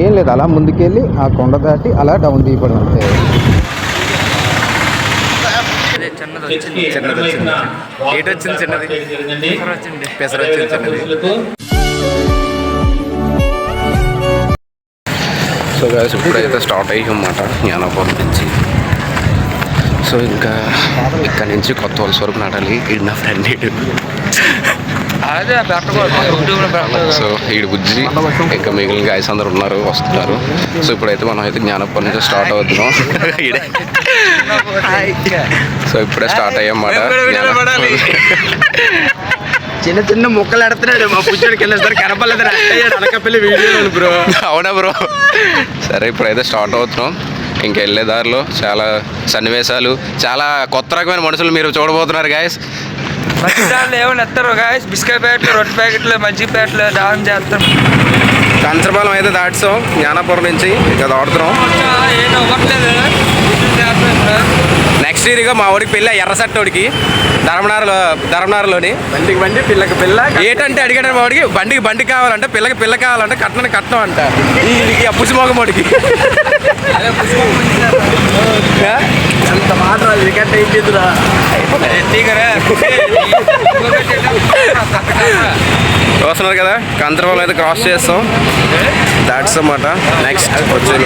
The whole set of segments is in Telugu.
ఏం లేదు, అలా ముందుకెళ్ళి ఆ కొండ దాటి అలా డౌన్ దిగిపోవడం అంతే. పెసర వచ్చింది చిన్నది. సో గాయస్ ఇప్పుడైతే స్టార్ట్ అయ్యామన్నమాట జ్ఞానాపురం నుంచి. సో ఇంకా ఇక్కడ నుంచి కొత్త వలస వరకు నడాలి. ఈడు నా ఫ్రెండ్ ఈడు. సో ఈడు బుజ్జి ఇంకా మిగిలిన గాయస్ అందరు ఉన్నారు, వస్తున్నారు. సో ఇప్పుడైతే మనం అయితే జ్ఞానాపురం నుంచి స్టార్ట్ అవుతున్నాం. ఈడే సో ఇప్పుడే స్టార్ట్ అయ్యామన్నమాట. చిన్న చిన్న ముక్కలు ఎడుతున్నాడు మా పుచ్చుడికి వెళ్ళేసరికి కనపడలేదు అనకపల్లి వీడియో బ్రో. అవునా బ్రో? సరే ఇప్పుడైతే స్టార్ట్ అవుతున్నాం. ఇంకా వెళ్ళే దారిలో చాలా సన్నివేశాలు, చాలా కొత్త రకమైన మనుషులు మీరు చూడబోతున్నారు గాయస్. ఏమైనా ఎత్తారు గాయస్, బిస్కెట్ ప్యాకెట్లు, రొట్టె ప్యాకెట్లు, మజ్జిగ ప్యాకెట్లు డాన్స్ చేస్తాం. కంచరపాలెం అయితే దాటిస్తాం జ్ఞానాపురం నుంచి, ఇంకా దాడుతున్నాం. నెక్స్ట్ ఇయర్ ఇక మా వాడికి పెళ్ళి ఎర్రసట్టోడికి ధర్మనారలోని బండికి బండి పిల్లకి పిల్ల ఏంటంటే అడిగాడు మా వాడికి, బండికి బండి కావాలంటే పిల్లకి పిల్ల కావాలంటే కట్నం కట్నం అంట. ఈ పుసిమోగమోడికి ఎంత మాట రికార్డ్ అయిపోతుందా. చూస్తున్నారు కదా కంచరపాలెం అయితే క్రాస్ చేస్తాం, దాట్స్ అన్నమాట. నెక్స్ట్ వచ్చేది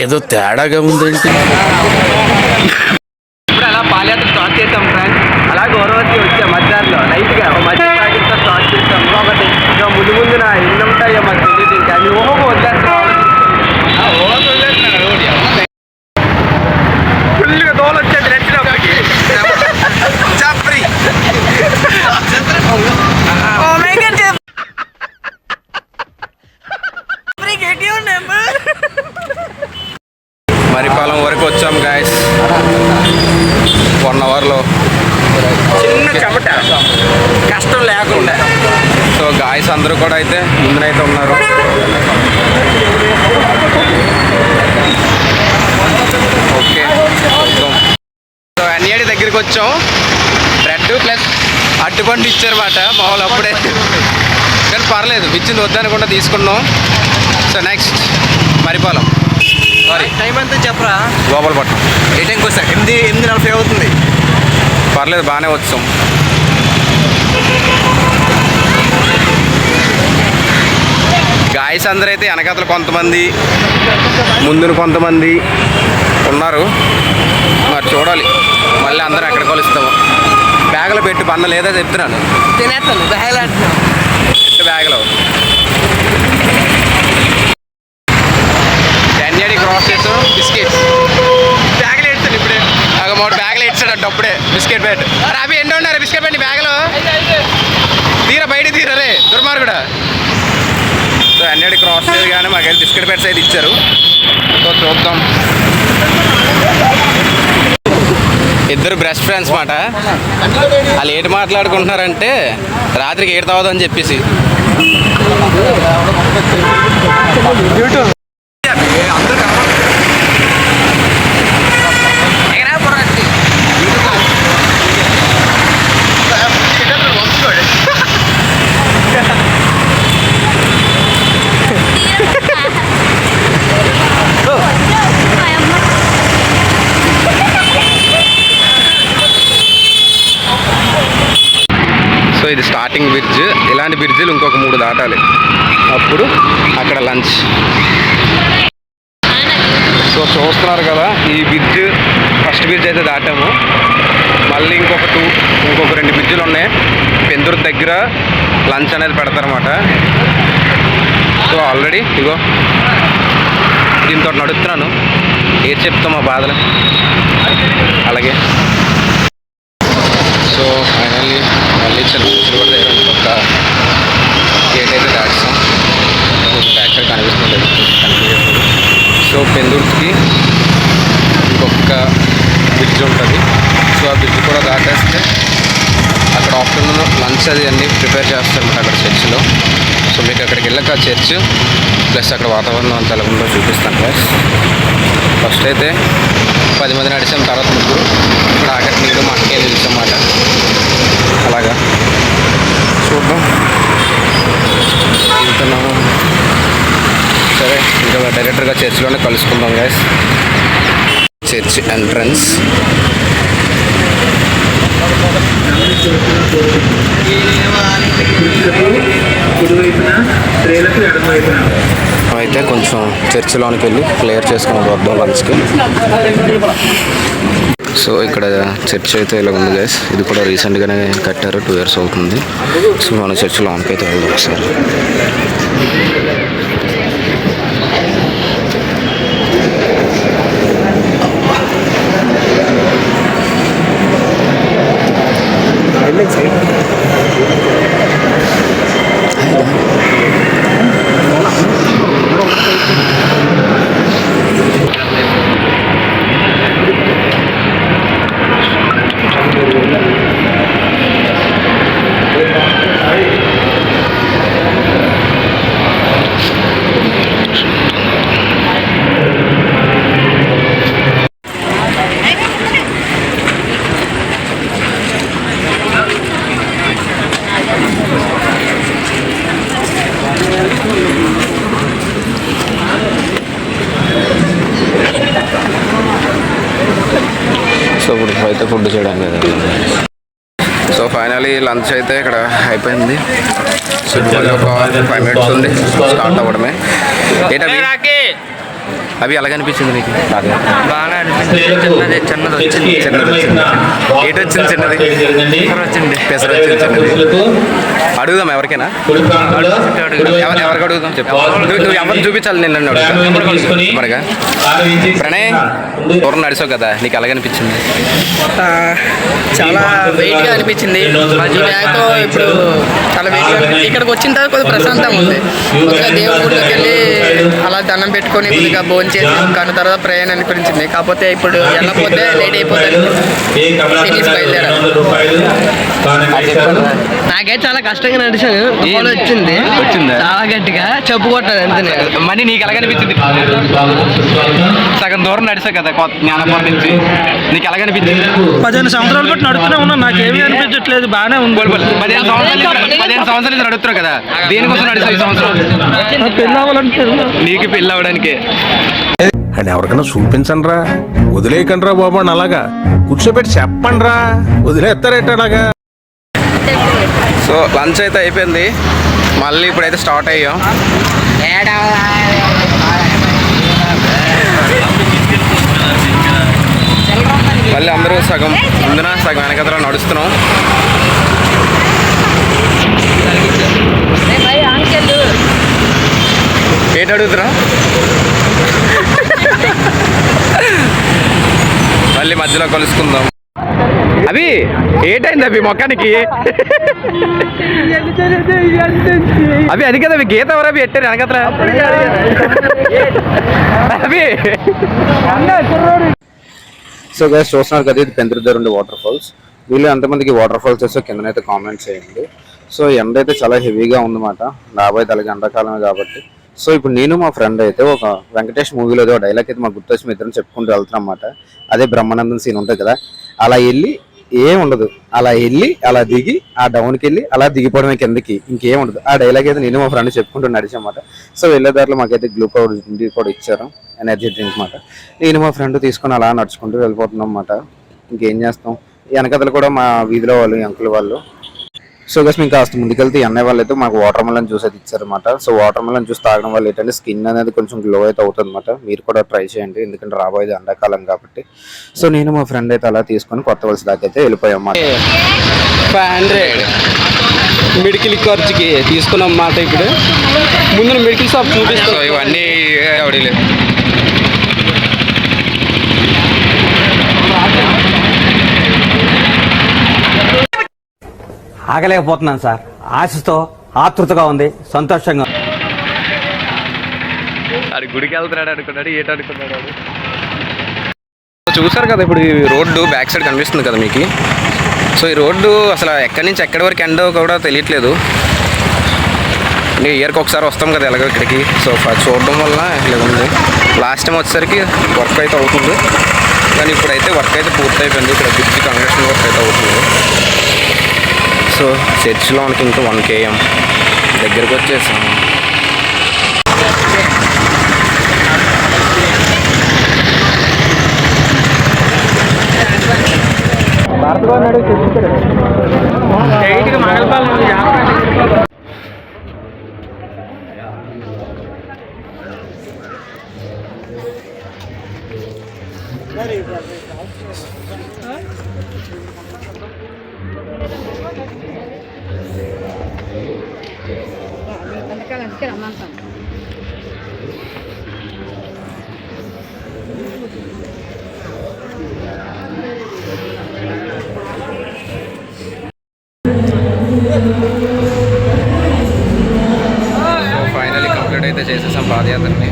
ఏదో తేడాగా ఉందేంటి. ఇప్పుడు అలా పాదయాత్ర స్టార్ట్ చేసాం ఫ్రెండ్స్. అలా గౌరవతి వచ్చాం మధ్యాహ్నంలో లైట్గా మధ్య ప్యాకెట్తో స్టార్ట్ చేస్తాం. కాబట్టి ఇంకా ముందు ముందు నా ఎన్ని ఉంటాయో మాకు తెలియదు. ఇంకా అది ఓహో వదిలేస్తాం, ఫుల్గా దోలు వచ్చేది నచ్చినప్పటికి. మరిపాలెం వరకు వచ్చాం గాయస్. 1 అవర్లో చిన్న చెమట కష్టం లేకుండా. సో గాయస్ అందరూ కూడా అయితే ముందునైతే ఉన్నారు. ఓకే సో ఎన్ఏడి దగ్గరికి వచ్చాం. బ్రెడ్ ప్లస్ అట్టుపండు ఇచ్చారన్నమాట మామూలు అప్పుడే, కానీ పర్లేదు ఇచ్చింది వద్దనుకుంటా తీసుకున్నాం. So next Maripalem, sorry time అంతా చెప్పరా, గోపాలపట్నం. ఏ టైంకి వస్తా? 8:40 అవుతుంది. పర్లేదు బాగానే వచ్చాం. గాయస్ అందరూ అయితే వెనకాతలు కొంతమంది, ముందున కొంతమంది ఉన్నారు. మరి చూడాలి మళ్ళీ అందరూ ఎక్కడ కలుస్తాము. బ్యాగ్లో పెట్టి పన్న లేదా చెప్తున్నాను, తినేస్తాను బ్యాగ్లో. ఎన్ఏడి క్రాస్ చేసాం. బిస్కెట్స్ బ్యాగ్లో ఇస్తాను ఇప్పుడే. ఒక 3 బ్యాగ్లో ఇచ్చాడంట అప్పుడే బిస్కెట్ ప్యాకెట్. అవి ఎండ ఉన్నారు బిస్కెట్ ప్యాకెట్ బ్యాగ్లో తీరా బయట తీరరే దుర్మార్గుడా. సో ఎన్ఏడి క్రాస్ చేయగానే మాకు బిస్కెట్ ప్యాకెట్స్ అయితే ఇచ్చారు. సో చూద్దాం. ఇద్దరు బెస్ట్ ఫ్రెండ్స్ మాట. వాళ్ళు ఏంటి మాట్లాడుకుంటున్నారంటే రాత్రికి ఏడు తావదని చెప్పేసి. సో ఇది స్టార్టింగ్ బ్రిడ్జ్. ఇలాంటి బ్రిడ్జిలు ఇంకొక 3 దాటాలి, అప్పుడు అక్కడ లంచ్. సో చూస్తున్నారు కదా ఈ బ్రిడ్జ్, ఫస్ట్ బ్రిడ్జ్ అయితే దాటాము. మళ్ళీ ఇంకొక 2 బ్రిడ్జిలు ఉన్నాయి. పెందురు దగ్గర లంచ్ అనేది పెడతారన్నమాట. సో ఆల్రెడీ ఇగో దీంతో నడుస్తున్నాను, ఏది చెప్తాం మా బాధలు. అలాగే సో ఫైనల్లీ మళ్ళీ చిన్న దగ్గర ఇంకొక గేట్ అయితే దాటిస్తాం. బ్యాక్ సైడ్ కనిపిస్తుంది. సో పెందుర్తికి ఇంకొక బ్రిడ్జ్ ఉంటుంది. సో ఆ బ్రిడ్జ్ కూడా దాటేస్తే అక్కడ ఆఫ్టర్నూన్ లంచ్ అది అన్నీ ప్రిపేర్ చేస్తారన్నమాట అక్కడ చర్చిలో. సో మీకు అక్కడికి వెళ్ళాక ఆ చర్చ్ ప్లస్ అక్కడ వాతావరణం అంత ఎలా ఉందో చూపిస్తాను ఫ్రెండ్స్. ఫస్ట్ అయితే 10 మంది నడిచాం, తర్వాత 3. ఇప్పుడు ఆఖరి నీరు మా అక్కయ్య నిలిచి డైరెక్టర్గా చర్చ్లోనే కలుసుకుందాం గైస్. Church entrance. అయితే కొంచెం చర్చిలోనికి వెళ్ళి ప్రేయర్ చేసుకుని వద్దాం లంచ్కి. సో ఇక్కడ చర్చ్ అయితే ఇలా ఉంది గైస్. ఇది కూడా రీసెంట్గానే కట్టారు, 2 years అవుతుంది. సో మన చర్చ్ లోనికి అయితే వెళ్దాం ఒకసారి. సో ఇప్పుడు అయితే ఫుడ్ చేయడానికి. సో ఫైనలీ లంచ్ అయితే ఇక్కడ అయిపోయింది. సో మళ్ళీ ఒక 5 minutes ఉంది స్టార్ట్ అవ్వడమే. ఏంటవి అవి ఎలాగ అనిపించింది నీకు? బాగా అనిపించింది. చిన్నది వచ్చింది. ఏటి వచ్చింది? చిన్నది పెసర వచ్చింది. చిన్నది అడుగుదాం ఎవరికైనా. ఎవరికి అడుగుదాం చెప్పు. నువ్వు ఎవరిని చూపించాలి? నేను నన్ను అడుగుతాను మరిగా. ప్రణయ్ దూరం నడిచావు కదా, నీకు ఎలాగనిపించింది? చాలా వెయిట్గా అనిపించింది. మంచి బ్యాగ్తో ఇప్పుడు చాలా వెయిట్గా అనిపించింది. ఇక్కడికి వచ్చిన తర్వాత కొద్దిగా ప్రశాంతంగా ఉంది. కొద్దిగా దేవుడి గుడిలోకి వెళ్ళి అలా దండం పెట్టుకొని కొద్దిగా భోజనం చేసి కానీ తర్వాత ప్రయాణం అనిపించింది. కాకపోతే ఇప్పుడు వెళ్ళకపోతే లేట్ అయిపోతుంది. నాకైతే చాలా కష్టంగా నడిచాను. వచ్చింది చాలా గట్టిగా చెప్పుకుంటాను అంతే. మనీ నీకు ఎలాగనిపించింది? సగం దూరం నడిచావు కదా జ్ఞానపురం నుంచి, నీకు ఎలాగనిపించింది? 15 సంవత్సరాలు బట్టి నడుస్తూనే ఉన్నా, నాకేమీ అనిపించట్లేదు. బాగానే ఉంది. 15 సంవత్సరాల నుంచి నడుస్తున్నావు కదా, దేనికోసం నడిచావు ఈ సంవత్సరం? పెళ్ళి అవ్వాలంటే నీకు పెళ్ళి అవ్వడానికి. అని ఎవరికైనా చూపించండి రా, వదిలేయకండి రా బాబు అని అలాగా కూర్చోబెట్టి చెప్పండి రా, వదిలేస్తారేట అలాగా. సో లంచ్ అయితే అయిపోయింది, మళ్ళీ ఇప్పుడైతే స్టార్ట్ అయ్యాం. మళ్ళీ అందరూ సగం ముందున సగం వెనకదరా నడుస్తున్నాం. ఏంటి అడుగుతురా? మళ్ళీ మధ్యలో కలుసుకుందాం. అవి ఏటైంది అవి మొక్కానికి? అవి అది కదా, అవి గీత ఎవరు అవి ఎట్టారు వెనకత్ర అవి. సో గైస్ చూస్తున్నారు కదా, ఇది పెందుర్తి ఉండే వాటర్ ఫాల్స్. వీళ్ళు ఎంతమందికి వాటర్ ఫాల్స్ చేస్తే కిందనైతే కామెంట్ చేయండి. సో ఎండ అయితే చాలా హెవీగా ఉందన్నమాట. రాబోయే అలాగే ఎండాకాలమే కాబట్టి. సో ఇప్పుడు నేను మా ఫ్రెండ్ అయితే ఒక వెంకటేష్ మూవీలో ఏదో డైలాగ్ అయితే మాకు గుర్తొచ్చి ఇద్దరం చెప్పుకుంటూ వెళ్తున్నాం అన్నమాట. అదే బ్రహ్మానందం సీన్ ఉంటుంది కదా, అలా వెళ్ళి ఏం ఉండదు, అలా వెళ్ళి అలా దిగి ఆ డౌన్కి వెళ్ళి అలా దిగిపోవడమే కిందకి, ఇంకేం ఉండదు. ఆ డైలాగ్ అయితే నేను మా ఫ్రెండ్ చెప్పుకుంటూ నడిచామాట. సో వెళ్ళేదారిలో మాకైతే గ్లూకోజ్ కూడా ఇచ్చారు, ఎనర్జీ డ్రింక్ అన్నమాట. నేను మా ఫ్రెండ్ తీసుకొని అలా నడుచుకుంటూ వెళ్ళిపోతున్నాం అన్నమాట. ఇంకేం చేస్తాం, వెనకదలు కూడా మా వీధిలో వాళ్ళు అంకుల్ వాళ్ళు. సో గస్ మేము కాస్త ముందుకెళ్తే అన్నయ్య వాళ్ళు అయితే మాకు వాటర్ మెలన్ జ్యూస్ అయితే ఇచ్చారన్నమాట. సో వాటర్ మెలన్ జ్యూస్ తాగడం వల్ల ఏంటంటే స్కిన్ అనేది కొంచెం గ్లో అయితే అవుతుంది అనమాట. మీరు కూడా ట్రై చేయండి, ఎందుకంటే రాబోయేది ఎండాకాలం కాబట్టి. సో నేను మా ఫ్రెండ్ అయితే అలా తీసుకొని కొత్త వలస దాకా అయితే వెళ్ళిపోయాం అన్నమాట. 500 మెడికల్ ఖర్చుకి తీసుకున్నాం అన్నమాట. ఇప్పుడు ముందు మెడికల్ షాప్ చూపిస్తాం. ఇవన్నీ అవడలేదు. ఆగలేకపోతున్నాను సార్, ఆశతో ఆతృతగా ఉంది, సంతోషంగా. అది గుడికి వెళ్తున్నాడు అనుకున్నాడు, ఏటనుకున్నాడు. చూసారు కదా ఇప్పుడు ఈ రోడ్డు బ్యాక్ సైడ్ కనిపిస్తుంది కదా మీకు. సో ఈ రోడ్డు అసలు ఎక్కడి నుంచి ఎక్కడి వరకు ఎండో కూడా తెలియట్లేదు. ఇయర్కి ఒకసారి వస్తాం కదా ఎలాగో ఇక్కడికి. సో చూడడం వల్ల ఇలా ఉంది. లాస్ట్ టైం వచ్చేసరికి వర్క్ అయితే అవుతుంది, కానీ ఇప్పుడైతే వర్క్ అయితే పూర్తి అయిపోయింది. ఇక్కడ బ్రిడ్జ్ కన్స్ట్రక్షన్ వర్క్ అయితే అవుతుంది. సో చర్చిలోనికి ఇంకా 1 km దగ్గరికి వచ్చేసాం. సో ఫైనల్లీ కంప్లీట్ అయితే చేసేసాం పాదయాత్రని.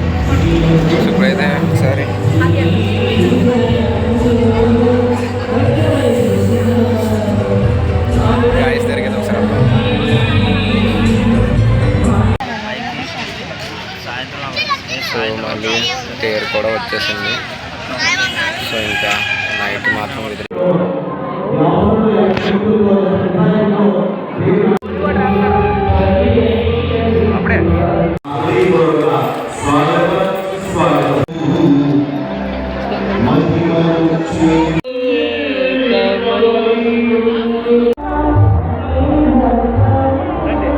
సో ఇప్పుడైతే ఒకసారి గాయస్ జరిగేది ఒకసారి సో మళ్ళీ టేర్ కూడా వచ్చేసింది. సో ఇంకా నైట్ మాత్రం ఇది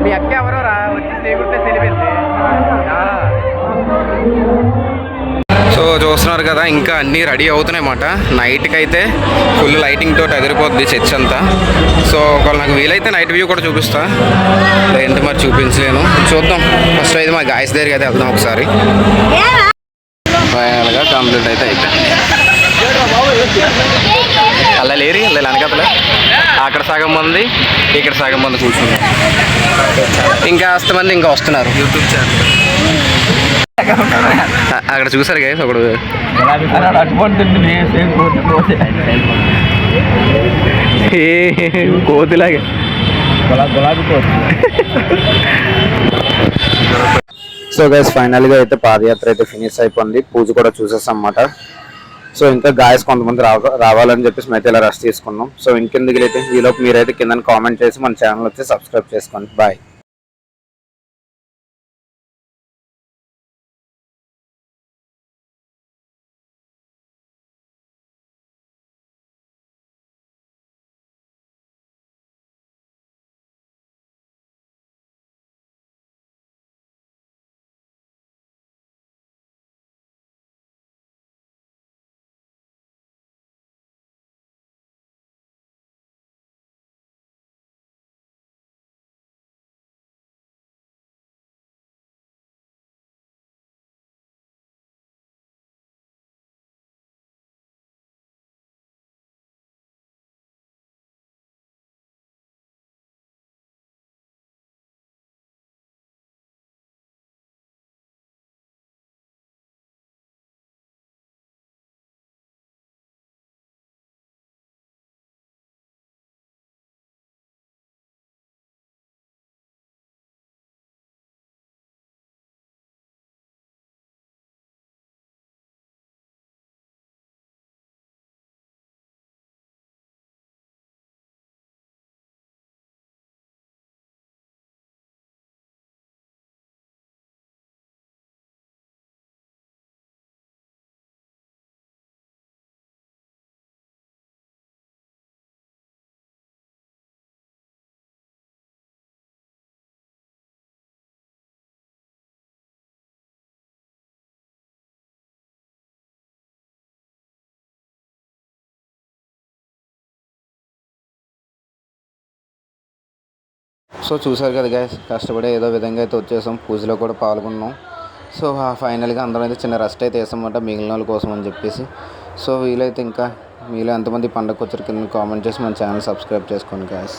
మీ అక్క ఎవరో రా వచ్చి స్నేహితుడితో వెళ్ళిపోయింది. సో చూస్తున్నారు కదా ఇంకా అన్నీ రెడీ అవుతున్నాయి అన్నమాట. నైట్కి అయితే ఫుల్ లైటింగ్ తోటి ఎదిరిపోద్ది చర్చ్ అంతా. సో ఒకవేళ నాకు వీలైతే నైట్ వ్యూ కూడా చూపిస్తా, లేదంటే మరి చూపించలేను, చూద్దాం. ఫస్ట్ అయితే మా గాయస్ దగ్గరికి అయితే వెళ్దాం ఒకసారి. ఫైనల్గా కంప్లీట్ అయితే అయిపోయింది. అలా లేరి అలా వెనకతలే అక్కడ సగం మంది ఇక్కడ సగం మంది కూర్చున్నారు. ఇంకా మంది ఇంకా వస్తున్నారు. యూట్యూబ్ ఛానల్ అక్కడ చూసారు గైస్ ఒకడు కోతిలాగే సో గైస్ ఫైనల్గా అయితే పాదయాత్ర అయితే ఫినిష్ అయిపోయింది. పూజ కూడా చూసేస్తాం అన్నమాట. సో ఇంకా గాయస్ కొంతమంది రావాలని చెప్పేసి అయితే ఇలా రెస్ట్ తీసుకున్నాం. సో ఇంకెందుకు అయితే ఈలోపు మీరైతే కింద కామెంట్ చేసి మన ఛానల్ వచ్చి సబ్స్క్రైబ్ చేసుకోండి. బాయ్. సో చూసారు కదా గైస్, కష్టపడి ఏదో విధంగా అయితే వచ్చేసాం. పూజలో కూడా పాల్గొన్నాం. సో ఫైనల్గా అందరం అయితే చిన్న రెస్ట్ అయితే వేసామన్నమాట మిగిలిన వాళ్ళ కోసం అని చెప్పేసి. సో వీలైతే ఇంకా మీలో ఎంతమంది పండగకు వచ్చారు కింద కామెంట్ చేసి మన ఛానల్ సబ్స్క్రైబ్ చేసుకోండి గైస్.